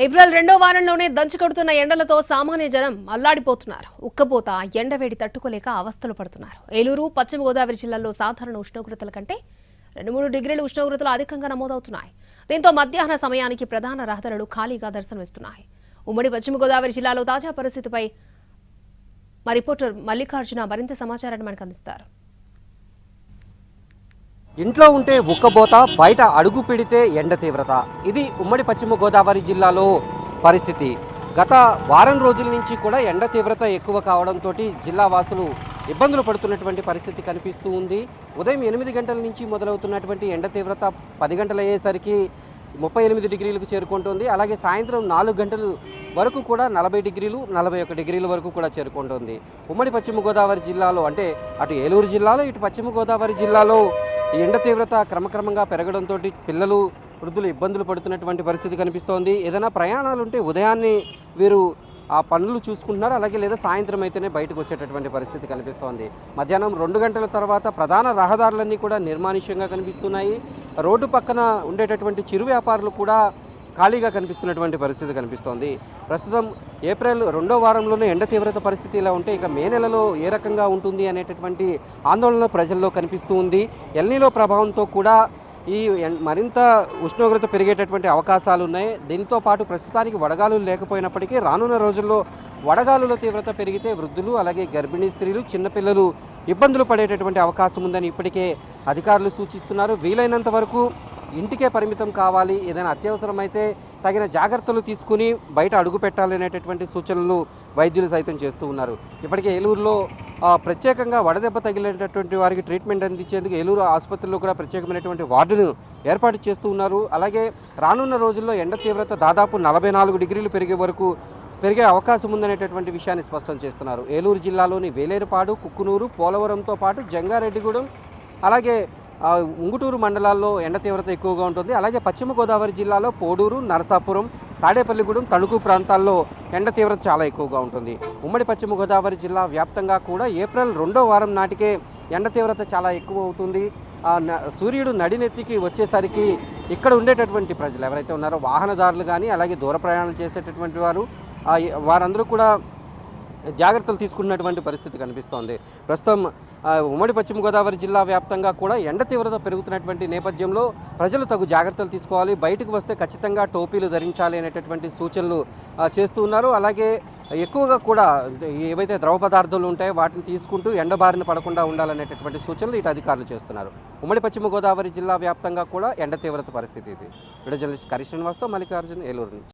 April 2వ వారంలోనే దంచుకొడుతున్న ఎండలతో సామాన్య జనం అల్లాడిపోతున్నారు. ఉక్కపోత ఎండవేడి తట్టుకోలేక అవస్థలు పడుతున్నారు. ఏలూరు, పశ్చిమ గోదావరి జిల్లాల్లో సాధారణ ఉష్ణోగ్రతల కంటే 2-3 డిగ్రీల ఉష్ణోగ్రతలు అధికంగా నమోదవుతున్నాయి. దీంతో మధ్యాహ్న సమయానికి ప్రధాన రహదారులు ఖాళీగా దర్శనమిస్తున్నాయి. ఉమ్మడి పశ్చిమ గోదావరి జిల్లాలో తాజా పరిస్థితిపై మా రిపోర్టర్ మల్లికార్జున మరింత సమాచారాన్ని మనకు అందిస్తారు. ఇంట్లో ఉంటే ఉక్కబోత, బయట అడుగు పెడితే ఎండ తీవ్రత. ఇది ఉమ్మడి పశ్చిమ గోదావరి జిల్లాలో పరిస్థితి. గత వారం రోజుల నుంచి కూడా ఎండ తీవ్రత ఎక్కువ కావడంతో జిల్లా వాసులు ఇబ్బందులు పడుతున్నటువంటి పరిస్థితి కనిపిస్తూ ఉంది. ఉదయం 8 గంటల నుంచి మొదలవుతున్నటువంటి ఎండ తీవ్రత 10 గంటలు అయ్యేసరికి 38 డిగ్రీలకు చేరుకుంటుంది. అలాగే సాయంత్రం 4 గంటల వరకు కూడా 40 డిగ్రీలు, 41 డిగ్రీల వరకు కూడా చేరుకుంటుంది. ఉమ్మడి పశ్చిమ గోదావరి జిల్లాలో అంటే అటు ఏలూరు జిల్లాలో ఇటు పశ్చిమ గోదావరి జిల్లాలో ఈ ఎండ తీవ్రత క్రమక్రమంగా పెరగడంతో పిల్లలు, వృద్ధులు ఇబ్బందులు పడుతున్నటువంటి పరిస్థితి కనిపిస్తోంది. ఏదైనా ప్రయాణాలు ఉంటే ఉదయాన్నే వీరు ఆ పనులు చూసుకుంటున్నారు. అలాగే లేదా సాయంత్రం అయితేనే బయటకు వచ్చేటటువంటి పరిస్థితి కనిపిస్తోంది. మధ్యాహ్నం 2 గంటల తర్వాత ప్రధాన రహదారులన్నీ కూడా నిర్మానుష్యంగా కనిపిస్తున్నాయి. రోడ్డు పక్కన ఉండేటటువంటి చిరు వ్యాపారులు కూడా ఖాళీగా కనిపిస్తున్నటువంటి పరిస్థితి కనిపిస్తోంది. ప్రస్తుతం ఏప్రిల్ 2వ వారంలోనే ఎండ తీవ్రత పరిస్థితి ఇలా ఉంటే ఇక మే నెలలో ఏ రకంగా ఉంటుంది అనేటటువంటి ఆందోళన ప్రజల్లో కనిపిస్తూ ఉంది. ఎల్నినో ప్రభావంతో కూడా ఈ మరింత ఉష్ణోగ్రత పెరిగేటటువంటి అవకాశాలు ఉన్నాయి. దీంతో పాటు ప్రస్తుతానికి వడగాలులు లేకపోయినప్పటికీ రానున్న రోజుల్లో వడగాలుల తీవ్రత పెరిగితే వృద్ధులు, అలాగే గర్భిణీ స్త్రీలు, చిన్నపిల్లలు ఇబ్బందులు పడేటటువంటి అవకాశం ఉందని ఇప్పటికే అధికారులు సూచిస్తున్నారు. వీలైనంత వరకు ఇంటికే పరిమితం కావాలి, ఏదైనా అత్యవసరమైతే తగిన జాగ్రత్తలు తీసుకుని బయట అడుగు పెట్టాలనేటటువంటి సూచనలు వైద్యులు సైతం చేస్తూ ఉన్నారు. ఇప్పటికే ఏలూరులో ప్రత్యేకంగా వడదెబ్బ తగిలేటటువంటి వారికి ట్రీట్మెంట్ అందించేందుకు ఏలూరు ఆసుపత్రిలో కూడా ప్రత్యేకమైనటువంటి వార్డును ఏర్పాటు చేస్తూ ఉన్నారు. అలాగే రానున్న రోజుల్లో ఎండ తీవ్రత దాదాపు 44 డిగ్రీలు పెరిగే అవకాశం ఉందనేటటువంటి విషయాన్ని స్పష్టం చేస్తున్నారు. ఏలూరు జిల్లాలోని వేలేరుపాడు, కుక్కునూరు, పోలవరంతో పాటు జంగారెడ్డిగూడెం, అలాగే ఉంగుటూరు మండలాల్లో ఎండ తీవ్రత ఎక్కువగా ఉంటుంది. అలాగే పశ్చిమ గోదావరి జిల్లాలో పోడూరు, నరసాపురం, తాడేపల్లిగూడెం, తణుకు ప్రాంతాల్లో ఎండ తీవ్రత చాలా ఎక్కువగా ఉంటుంది. ఉమ్మడి పశ్చిమ గోదావరి జిల్లా వ్యాప్తంగా కూడా ఏప్రిల్ 2వ వారం నాటికే ఎండ తీవ్రత చాలా ఎక్కువ అవుతుంది. సూర్యుడు నడినెత్తికి వచ్చేసరికి ఇక్కడ ఉండేటటువంటి ప్రజలు ఎవరైతే ఉన్నారో వాహనదారులు కానీ, అలాగే దూర ప్రయాణాలు చేసేటటువంటి వారందరూ కూడా జాగ్రత్తలు తీసుకున్నటువంటి పరిస్థితి కనిపిస్తోంది. ప్రస్తుతం ఉమ్మడి పశ్చిమ గోదావరి జిల్లా వ్యాప్తంగా కూడా ఎండ తీవ్రత పెరుగుతున్నటువంటి నేపథ్యంలో ప్రజలు తగు జాగ్రత్తలు తీసుకోవాలి. బయటకు వస్తే ఖచ్చితంగా టోపీలు ధరించాలి అనేటటువంటి సూచనలు చేస్తూ ఉన్నారు. అలాగే ఎక్కువగా కూడా ఏవైతే ద్రవ పదార్థాలు ఉంటాయో వాటిని తీసుకుంటూ ఎండ బారిన పడకుండా ఉండాలనేటటువంటి సూచనలు ఇటు అధికారులు చేస్తున్నారు. ఉమ్మడి పశ్చిమ గోదావరి జిల్లా వ్యాప్తంగా కూడా ఎండ తీవ్రత పరిస్థితి ఇది. వీడియో జర్నలిస్ట్ కరి శ్రీనివాస్తో మల్లికార్జున్, ఏలూరు నుంచి.